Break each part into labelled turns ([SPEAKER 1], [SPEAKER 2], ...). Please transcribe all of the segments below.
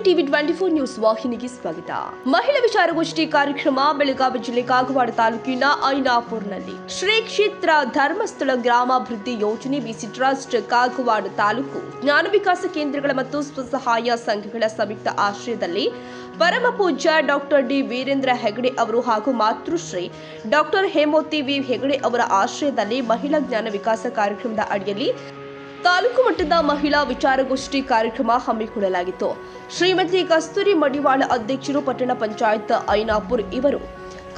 [SPEAKER 1] TV 24 news ವಾಹಿನಿಗೆ ಸ್ವಾಗತ. ಮಹಿಳಾ ವಿಚಾರಗೋಷ್ಠಿ ಕಾರ್ಯಕ್ರಮ ಬೆಳಗಾವಿ ಜಿಲ್ಲೆ ಕಾಗವಾಡ ತಾಲೂಕಿನ ಐನಾಪುರನಲ್ಲಿ ಶ್ರೀ ಕ್ಷೇತ್ರ ಧರ್ಮಸ್ಥಳ ಗ್ರಾಮಾಭಿವೃದ್ಧಿ ಯೋಜನೆ ಬಿಸಿ ಟ್ರಸ್ಟ್ ಕಾಗವಾಡ ತಾಲೂಕು ಜ್ಞಾನ ವಿಕಾಸ ಕೇಂದ್ರಗಳ ಮತ್ತು ಸ್ವಸಹಾಯ ಸಂಘಗಳ ಸಂಯುಕ್ತ ಆಶ್ರಯದಲ್ಲಿ ಪರಮ ಪೂಜ್ಯ ಡಾಕ್ಟರ್ ಡಿ ವೀರೇಂದ್ರ ಹೆಗಡೆ ಅವರು ಹಾಗೂ ಮಾತೃಶ್ರೀ ಡಾಕ್ಟರ್ ಹೇಮೋತಿ ವಿ ಹೆಗಡೆ ಅವರ ಆಶ್ರಯದಲ್ಲಿ ಮಹಿಳಾ ಜ್ಞಾನ ವಿಕಾಸ ಕಾರ್ಯಕ್ರಮದ ಅಡಿಯಲ್ಲಿ ತಾಲೂಕು ಮಟ್ಟದ ಮಹಿಳಾ ವಿಚಾರಗೋಷ್ಠಿ ಕಾರ್ಯಕ್ರಮ ಹಮ್ಮಿಕೊಳ್ಳಲಾಗಿತ್ತು. ಶ್ರೀಮತಿ ಕಸ್ತೂರಿ ಮಡಿವಾಳ ಅಧ್ಯಕ್ಷರು ಪಟ್ಟಣ ಪಂಚಾಯತ್ ಐನಾಪುರ್ ಇವರು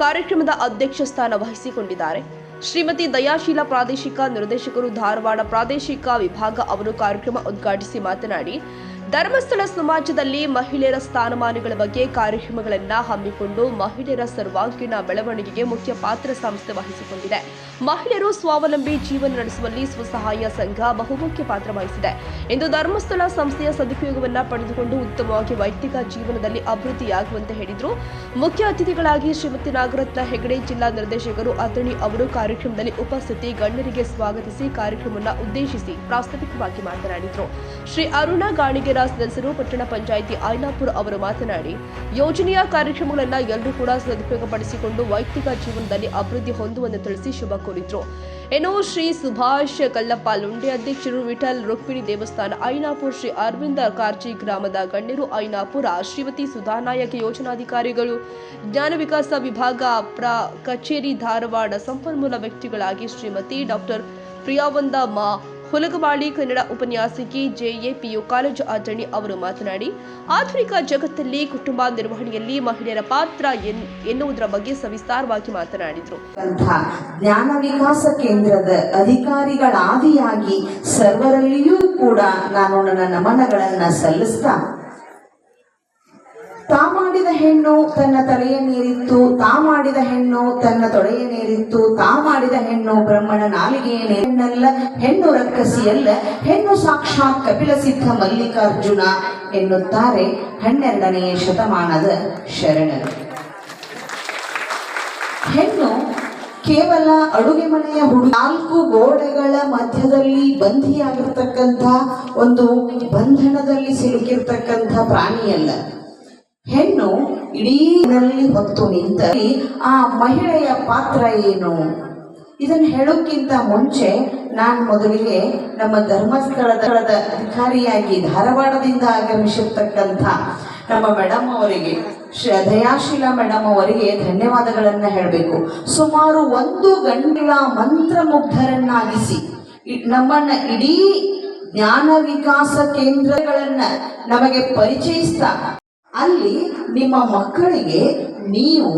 [SPEAKER 1] ಕಾರ್ಯಕ್ರಮದ ಅಧ್ಯಕ್ಷ ಸ್ಥಾನ ವಹಿಸಿಕೊಂಡಿದ್ದಾರೆ. ಶ್ರೀಮತಿ ದಯಾಶೀಲ ಪ್ರಾದೇಶಿಕ ನಿರ್ದೇಶಕರು ಧಾರವಾಡ ಪ್ರಾದೇಶಿಕ ವಿಭಾಗ ಅವರು ಕಾರ್ಯಕ್ರಮ ಉದ್ಘಾಟಿಸಿ ಮಾತನಾಡಿ, ಧರ್ಮಸ್ಥಳ ಸಮಾಜದಲ್ಲಿ ಮಹಿಳೆಯರ ಸ್ಥಾನಮಾನಗಳ ಬಗ್ಗೆ ಕಾರ್ಯಕ್ರಮಗಳನ್ನು ಹಮ್ಮಿಕೊಂಡು ಮಹಿಳೆಯರ ಸರ್ವಾಂಗೀಣ ಬೆಳವಣಿಗೆಗೆ ಮುಖ್ಯ ಪಾತ್ರ ಸಂಸ್ಥೆ ವಹಿಸಿಕೊಂಡಿದೆ. ಮಹಿಳೆಯರು ಸ್ವಾವಲಂಬಿ ಜೀವನ ನಡೆಸುವಲ್ಲಿ ಸ್ವಸಹಾಯ ಸಂಘ ಬಹುಮುಖ್ಯ ಪಾತ್ರ ವಹಿಸಿದೆ ಎಂದು ಧರ್ಮಸ್ಥಳ ಸಂಸ್ಥೆಯ ಸದುಪಯೋಗವನ್ನು ಪಡೆದುಕೊಂಡು ಉತ್ತಮವಾಗಿ ವೈಯಕ್ತಿಕ ಜೀವನದಲ್ಲಿ ಅಭಿವೃದ್ಧಿಯಾಗುವಂತೆ ಹೇಳಿದರು. ಮುಖ್ಯ ಅತಿಥಿಗಳಾಗಿ ಶ್ರೀಮತಿ ನಾಗರತ್ನ ಹೆಗಡೆ ಜಿಲ್ಲಾ ನಿರ್ದೇಶಕರು ಅತಣಿ ಅವರು ಕಾರ್ಯಕ್ರಮದಲ್ಲಿ ಉಪಸ್ಥಿತಿ ಗಣ್ಯರಿಗೆ ಸ್ವಾಗತಿಸಿ ಕಾರ್ಯಕ್ರಮವನ್ನು ಉದ್ದೇಶಿಸಿ ಪ್ರಾಸ್ತಾವಿಕವಾಗಿ ಮಾತನಾಡಿದರು. ಶ್ರೀ ಅರುಣ ಗಾಣಿಗೆರ ಸದಸ್ಯರು ಪಟ್ಟಣ ಪಂಚಾಯಿತಿ ಐನಾಪುರ ಅವರು ಮಾತನಾಡಿ, ಯೋಜನೆಯ ಕಾರ್ಯಕ್ರಮಗಳನ್ನು ಎಲ್ಲರೂ ಕೂಡ ಸದುಪಯೋಗಪಡಿಸಿಕೊಂಡು ವೈಯಕ್ತಿಕ ಜೀವನದಲ್ಲಿ ಅಭಿವೃದ್ಧಿ ಹೊಂದುವಂತೆ ತಿಳಿಸಿ ಶುಭ ಕೋರಿದ್ರು. ಇನ್ನು ಶ್ರೀ ಸುಭಾಷ್ ಕಲ್ಲಪ್ಪ ಲುಂಡೆ ಅಧ್ಯಕ್ಷರು ವಿಠಲ್ ರುಕ್ಮಿಣಿ ದೇವಸ್ಥಾನ ಐನಾಪುರ, ಶ್ರೀ ಅರವಿಂದ ಕಾರ್ಜಿ ಗ್ರಾಮದ ಗಣ್ಯರು ಐನಾಪುರ, ಶ್ರೀಮತಿ ಸುಧಾನಾಯಕ ಯೋಜನಾಧಿಕಾರಿಗಳು ಜ್ಞಾನ ವಿಕಾಸ ವಿಭಾಗ ಕಚೇರಿ ಧಾರವಾಡ ಸಂಪನ್ಮೂಲ ವ್ಯಕ್ತಿಗಳಾಗಿ ಶ್ರೀಮತಿ ಡಾಕ್ಟರ್ ಪ್ರಿಯಾವಂದ ಮಾ ಹುಲಗವಾಡಿ ಕನ್ನಡ ಉಪನ್ಯಾಸಕಿ ಜೆಎಪಿಯು ಕಾಲೇಜು ಅತಣಿ ಅವರು ಮಾತನಾಡಿ, ಆಧುನಿಕ ಜಗತ್ತಲ್ಲಿ ಕುಟುಂಬ ನಿರ್ವಹಣೆಯಲ್ಲಿ ಮಹಿಳೆಯರ ಪಾತ್ರ ಎನ್ನುವುದರ ಬಗ್ಗೆ ಸವಿಸ್ತಾರವಾಗಿ ಮಾತನಾಡಿದರು.
[SPEAKER 2] ಜ್ಞಾನ ವಿಕಾಸ ಕೇಂದ್ರದ ಅಧಿಕಾರಿಗಳಾದಿಯಾಗಿ ಸರ್ವರಲ್ಲಿಯೂ ಕೂಡ ನಾನು ನನ್ನ ನಮನಗಳನ್ನು ಸಲ್ಲಿಸ್ತಾ, ತಾ ಮಾಡಿದ ಹೆಣ್ಣು ತನ್ನ ತಲೆಯನ್ನೇರಿತ್ತು, ತಾ ಮಾಡಿದ ಹೆಣ್ಣು ತನ್ನ ತೊಡೆಯನ್ನೇರಿತ್ತು, ತಾ ಮಾಡಿದ ಹೆಣ್ಣು ಬ್ರಹ್ಮಣ ನಾಲಿಗೆಯನ್ನೆಲ್ಲ, ಹೆಣ್ಣು ರಕ್ಕಸಿಯಲ್ಲ, ಹೆಣ್ಣು ಸಾಕ್ಷಾತ್ ಕಪಿಲ ಸಿದ್ಧ ಮಲ್ಲಿಕಾರ್ಜುನ ಎನ್ನುತ್ತಾರೆ 12ನೇ ಶತಮಾನದ ಶರಣರು. ಹೆಣ್ಣು ಕೇವಲ ಅಡುಗೆ ಮನೆಯ ನಾಲ್ಕು ಗೋಡೆಗಳ ಮಧ್ಯದಲ್ಲಿ ಬಂಧಿಯಾಗಿರ್ತಕ್ಕಂಥ ಒಂದು ಬಂಧನದಲ್ಲಿ ಸಿಲುಕಿರ್ತಕ್ಕಂಥ ಪ್ರಾಣಿಯಲ್ಲ. ಹೆಣ್ಣು ಇಡೀ ಹೊತ್ತು ನಿಂತಲ್ಲಿ ಆ ಮಹಿಳೆಯ ಪಾತ್ರ ಏನು ಇದನ್ನು ಹೇಳೋಕ್ಕಿಂತ ಮುಂಚೆ ನಾನು ಮೊದಲಿಗೆ ನಮ್ಮ ಧರ್ಮಸ್ಥಳದ ಅಧಿಕಾರಿಯಾಗಿ ಧಾರವಾಡದಿಂದ ಆಗಮಿಸಿರ್ತಕ್ಕಂಥ ನಮ್ಮ ಮೇಡಮ್ ಅವರಿಗೆ, ದಯಾಶೀಲ ಮೇಡಮ್ ಅವರಿಗೆ ಧನ್ಯವಾದಗಳನ್ನು ಹೇಳಬೇಕು. ಸುಮಾರು 1 ಗಂಟೆಗಳ ಮಂತ್ರಮುಗ್ಧರನ್ನಾಗಿಸಿ ನಮ್ಮನ್ನ ಇಡೀ ಜ್ಞಾನ ವಿಕಾಸ ಕೇಂದ್ರಗಳನ್ನ ನಮಗೆ ಪರಿಚಯಿಸ್ತಾ, ಅಲ್ಲಿ ನಿಮ್ಮ ಮಕ್ಕಳಿಗೆ ನೀವು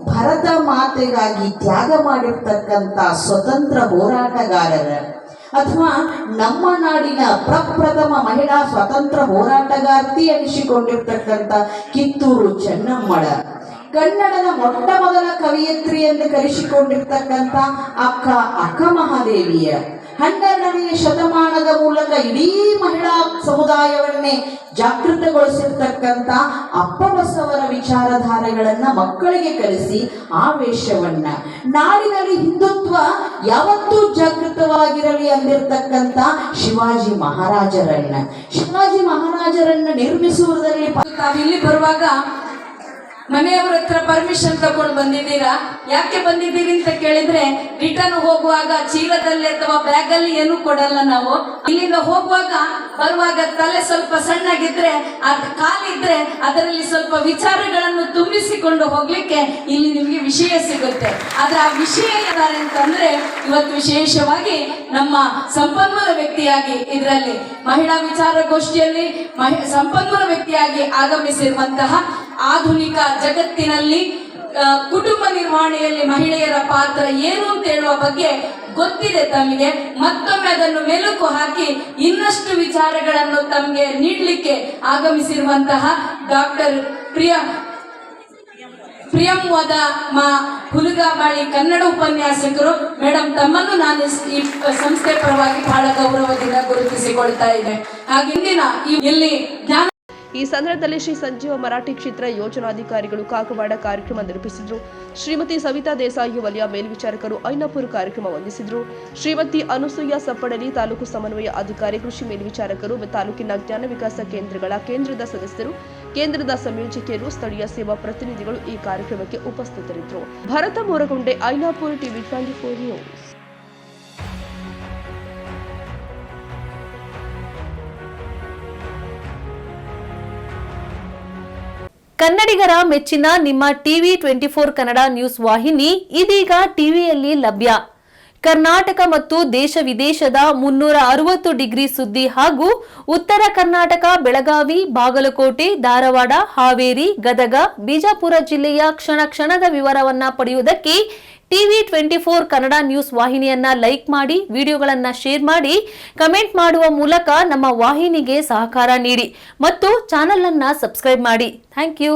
[SPEAKER 2] ಭರತ ಮಾತೆಗಾಗಿ ತ್ಯಾಗ ಮಾಡಿರ್ತಕ್ಕಂಥ ಸ್ವತಂತ್ರ ಹೋರಾಟಗಾರರ ಅಥವಾ ನಮ್ಮ ನಾಡಿನ ಪ್ರಪ್ರಥಮ ಮಹಿಳಾ ಸ್ವತಂತ್ರ ಹೋರಾಟಗಾರ್ತಿ ಎನಿಸಿಕೊಂಡಿರ್ತಕ್ಕಂಥ ಕಿತ್ತೂರು ಚೆನ್ನಮ್ಮಳ, ಕನ್ನಡದ ಮೊಟ್ಟ ಮೊದಲ ಕವಿಯತ್ರಿ ಎಂದು ಕರೆಸಿಕೊಂಡಿರ್ತಕ್ಕಂಥ ಅಕ್ಕ ಮಹಾದೇವಿಯ, 12ನೇ ಶತಮಾನದ ಮೂಲಕ ಇಡೀ ಮಹಿಳಾ ಸಮುದಾಯವನ್ನೇ ಜಾಗೃತಗೊಳಿಸಿರ್ತಕ್ಕಂಥ ಅಪ್ಪಬಸವರ ವಿಚಾರಧಾರೆಗಳನ್ನ ಮಕ್ಕಳಿಗೆ ಕಲಿಸಿ ಆವೇಶವನ್ನ, ನಾಡಿನಲ್ಲಿ ಹಿಂದುತ್ವ ಯಾವತ್ತೂ ಜಾಗೃತವಾಗಿರಲಿ ಅಂದಿರ್ತಕ್ಕಂಥ ಶಿವಾಜಿ ಮಹಾರಾಜರನ್ನ ನಿರ್ಮಿಸುವುದರಲ್ಲಿ
[SPEAKER 3] ಇಲ್ಲಿ ಬರುವಾಗ ಮನೆಯವರ ಹತ್ರ ಪರ್ಮಿಷನ್ ತಗೊಂಡು ಬಂದಿದ್ದೀರಾ? ಯಾಕೆ ಬಂದಿದ್ದೀರಿ ಅಂತ ಕೇಳಿದ್ರೆ, ರಿಟರ್ನ್ ಹೋಗುವಾಗ ಚೀಲದಲ್ಲಿ ಅಥವಾ ಬ್ಯಾಗ್ ಅಲ್ಲಿ ಏನು ಕೊಡಲ್ಲ ನಾವು. ಇಲ್ಲಿಂದ ಹೋಗುವಾಗ ಬರುವಾಗ ತಲೆ ಸ್ವಲ್ಪ ಸಣ್ಣಗಿದ್ರೆ, ಕಾಲಿದ್ರೆ ಅದರಲ್ಲಿ ಸ್ವಲ್ಪ ವಿಚಾರಗಳನ್ನು ತುಂಬಿಸಿಕೊಂಡು ಹೋಗ್ಲಿಕ್ಕೆ ಇಲ್ಲಿ ನಿಮ್ಗೆ ವಿಷಯ ಸಿಗುತ್ತೆ. ಆದ್ರೆ ಆ ವಿಷಯ ಏನಾರೆ ಅಂತಂದ್ರೆ, ಇವತ್ತು ವಿಶೇಷವಾಗಿ ನಮ್ಮ ಸಂಪನ್ಮೂಲ ವ್ಯಕ್ತಿಯಾಗಿ ಇದರಲ್ಲಿ ಮಹಿಳಾ ವಿಚಾರಗೋಷ್ಠಿಯಲ್ಲಿ ಸಂಪನ್ಮೂಲ ವ್ಯಕ್ತಿಯಾಗಿ ಆಗಮಿಸಿರುವಂತಹ ಆಧುನಿಕ ಜಗತ್ತಿನಲ್ಲಿ ಕುಟುಂಬ ನಿರ್ವಹಣೆಯಲ್ಲಿ ಮಹಿಳೆಯರ ಪಾತ್ರ ಏನು ಅಂತ ಹೇಳುವ ಬಗ್ಗೆ ಗೊತ್ತಿದೆ ತಮಗೆ. ಮತ್ತೊಮ್ಮೆ ಅದನ್ನು ಮೆಲುಕು ಹಾಕಿ ಇನ್ನಷ್ಟು ವಿಚಾರಗಳನ್ನು ತಮಗೆ ನೀಡಲಿಕ್ಕೆ ಆಗಮಿಸಿರುವಂತಹ ಡಾಕ್ಟರ್ ಪ್ರಿಯಂವದ ಮಾ ಹುಲಗವಾಡಿ ಕನ್ನಡ ಉಪನ್ಯಾಸಕರು ಮೇಡಮ್, ತಮ್ಮನ್ನು ನಾನು ಈ ಸಂಸ್ಥೆ ಪರವಾಗಿ ಬಹಳ ಗೌರವದಿಂದ ಗುರುತಿಸಿಕೊಳ್ತಾ ಇದ್ದೆ. ಹಾಗೆ ಇಂದಿನ ಇಲ್ಲಿ
[SPEAKER 1] ಈ ಸಂದರ್ಭದಲ್ಲಿ ಶ್ರೀ ಸಂಜೀವ ಮರಾಠಿ ಕ್ಷೇತ್ರ ಯೋಜನಾಧಿಕಾರಿಗಳು ಕಾಗವಾಡ ಕಾರ್ಯಕ್ರಮ ನಿರ್ವಹಿಸಿದ್ರು. ಶ್ರೀಮತಿ ಸವಿತಾ ದೇಸಾಯಿ ವಲಯ ಮೇಲ್ವಿಚಾರಕರು ಐನಾಪುರ ಕಾರ್ಯಕ್ರಮ ವಂದಿಸಿದ್ರು. ಶ್ರೀಮತಿ ಅನುಸೂಯ ಸಪ್ಪಡಲಿ ತಾಲೂಕು ಸಮನ್ವಯ ಅಧಿಕಾರಿ, ಕೃಷಿ ಮೇಲ್ವಿಚಾರಕರು, ತಾಲೂಕಿನ ಜ್ಞಾನ ವಿಕಾಸ ಕೇಂದ್ರಗಳ ಕೇಂದ್ರದ ಸದಸ್ಯರು, ಕೇಂದ್ರದ ಸಂಯೋಜಕಿಯರು, ಸ್ಥಳೀಯ ಸೇವಾ ಪ್ರತಿನಿಧಿಗಳು ಈ ಕಾರ್ಯಕ್ರಮಕ್ಕೆ ಉಪಸ್ಥಿತರಿದ್ದರು. Bharat Moragonde, Ainapur, TV 24 news.
[SPEAKER 4] ಕನ್ನಡಿಗರ ಮೆಚ್ಚಿನ ನಿಮ್ಮ ಟಿವಿ 24 ಕನ್ನಡ ನ್ಯೂಸ್ ವಾಹಿನಿ ಇದೀಗ ಟಿವಿಯಲ್ಲಿ ಲಭ್ಯ. ಕರ್ನಾಟಕ ಮತ್ತು ದೇಶ ವಿದೇಶದ 360 ಡಿಗ್ರಿ ಸುದ್ದಿ ಹಾಗೂ ಉತ್ತರ ಕರ್ನಾಟಕ, ಬೆಳಗಾವಿ, ಬಾಗಲಕೋಟೆ, ಧಾರವಾಡ, ಹಾವೇರಿ, ಗದಗ, ಬಿಜಾಪುರ ಜಿಲ್ಲೆಯ ಕ್ಷಣ ಕ್ಷಣದ ವಿವರವನ್ನ ಪಡೆಯುವುದಕ್ಕೆ ಟಿವಿ 24 ಕನ್ನಡ ನ್ಯೂಸ್ ವಾಹಿನಿಯನ್ನ ಲೈಕ್ ಮಾಡಿ, ವಿಡಿಯೋಗಳನ್ನ ಶೇರ್ ಮಾಡಿ, ಕಮೆಂಟ್ ಮಾಡುವ ಮೂಲಕ ನಮ್ಮ ವಾಹಿನಿಗೆ ಸಹಕಾರ ನೀಡಿ ಮತ್ತು ಚಾನೆಲ್ ಅನ್ನ ಸಬ್ಸ್ಕ್ರೈಬ್ ಮಾಡಿ. Thank you.